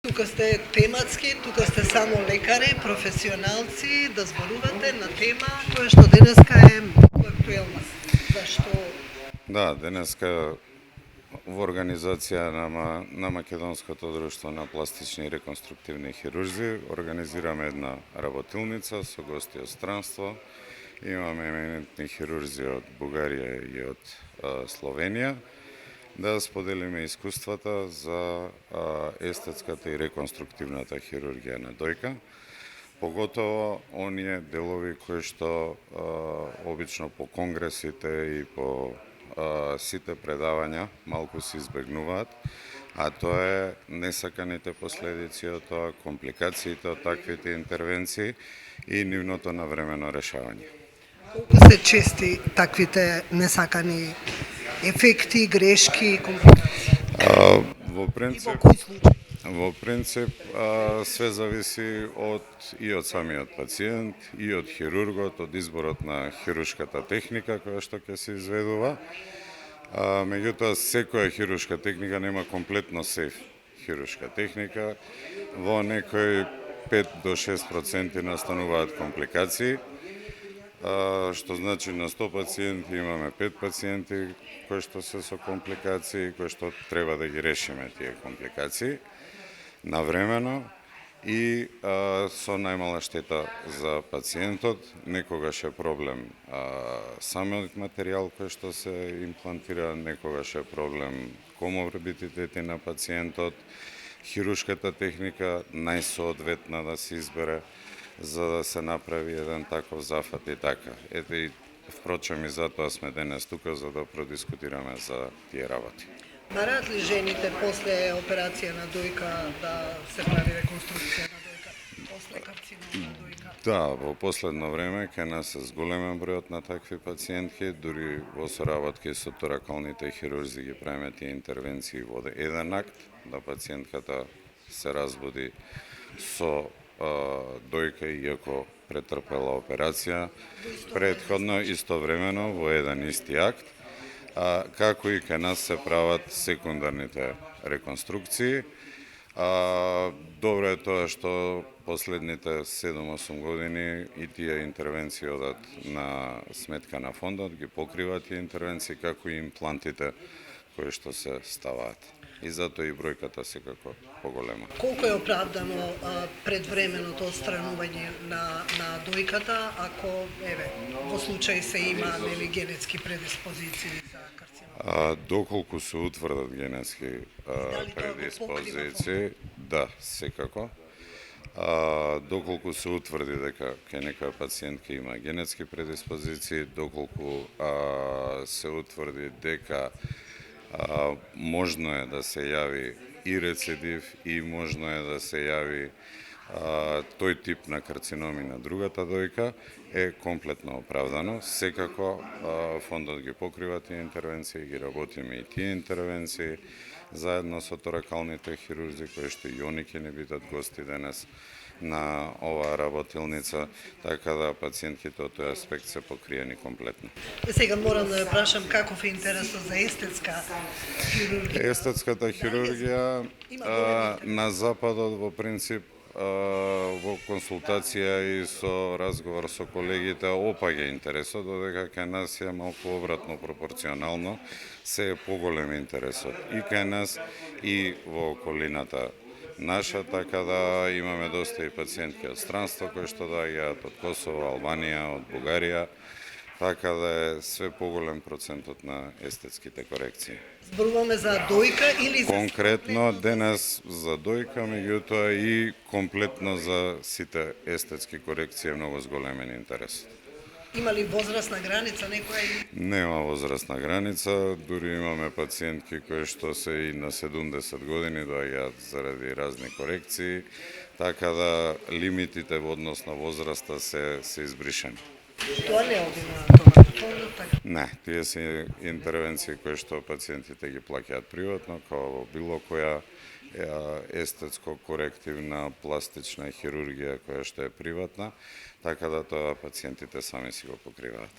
Тука сте тематски, тука сте само лекари, професионалци, да зборувате на тема која што денеска е многу актуелна. Зашто Да, денеска во организација на Македонското друштво на пластични и реконструктивни хирурзи организираме една работилница со гости од странство. Имаме еминентни хирурзи од Бугарија и од Словенија да споделиме искуствата за естетската и реконструктивната хирургија на дојка, поготово оние делови кои што обично по конгресите и по сите предавања малку се избегнуваат, а тоа е несаканите последици од тоа, компликациите од таквите интервенции и нивното навремено решавање. колку се чести таквите несакани ефекти, грешки, компликации? Во И во принцип, кој случај? Во принцип, све зависи и од самиот пациент, и од хирургот, од изборот на хируршката техника која што ќе се изведува. Меѓутоа, секоја хируршка техника нема комплетно сеф хируршка техника. Во некои 5 до 6% настануваат компликации, што значи на 100 пациенти имаме 5 пациенти кои што се со компликации, кои што треба да ги решиме тие компликации навремено и со најмала штета за пациентот. Некогаш е проблем самиот материјал кој што се имплантира, некогаш е проблем коморбидитети на пациентот, хируршката техника најсоодветна да се избере за да се направи еден таков зафат и така. Ете и впрочем и затоа сме денес тука за да продискутираме за тие работи. Бараат ли жените после операција на дојка да се прави реконструкција на дојка? После карцином на дојка? Да, во последно време кај нас е зголемен бројот на такви пациентки, дури во соработки со торакалните хирурзи ги правиме тие интервенции во еден акт, да пациентката се разбуди со дојка иако претрпела операција претходно истовремено во еден исти акт, како и кај нас се прават секундарните реконструкции. Добро е тоа што последните 7-8 години и тие интервенции одат на сметка на фондот, ги покриваат тие интервенции како и имплантите кои што се ставаат. И затоа и бројката секако поголема. Колку е оправдано предвременото отстранување на дојката ако во случај се има генетски предиспозиции за карцином? Доколку се утврдат генетски предиспозиции, да, секако. Доколку се утврди дека кај некоја пациентка има генетски предиспозиции, доколку се утврди дека можно е да се јави и рецидив и можно е да се јави тој тип на карциноми на другата дојка, е комплетно оправдано. Секако фондот ги покрива тие интервенции, ги работиме и тие интервенции заедно со торакалните хирурзи кои што и они ќе не бидат гости денес на оваа работилница, така да пациентките од тој аспект се покриени комплетно. Сега морам да ја прашам каков е интересот за естетска хирургија? Естетската хирургија на Западот во принцип во консултација и со разговор со колегите опаѓа интересот, додека кај нас е малку обратно пропорционално, се е поголем интересот и кај нас и во околината наша, така да имаме доста и пациентки од странство кои што доаѓаат од Косово, Албанија, од Бугарија, така да е све поголем процентот на естетските корекции. Зборуваме за дојка или за Конкретно денес за дојка, меѓутоа и комплетно за сите естетски корекции е многу зголемен интерес. Има ли возрастна граница некоја? Нема возрастна граница, дури имаме пациентки кои што се и на 70 години доаѓаат заради разни корекции, така да лимитите во однос на возраста се избришени. Тоа не оди на стоматолог, така? Не, тие се интервенции кои што пациентите ги плаќаат приватно, како во било која естетско корективна пластична хирургија која што е приватна, така да тоа пациентите сами си го покриваат.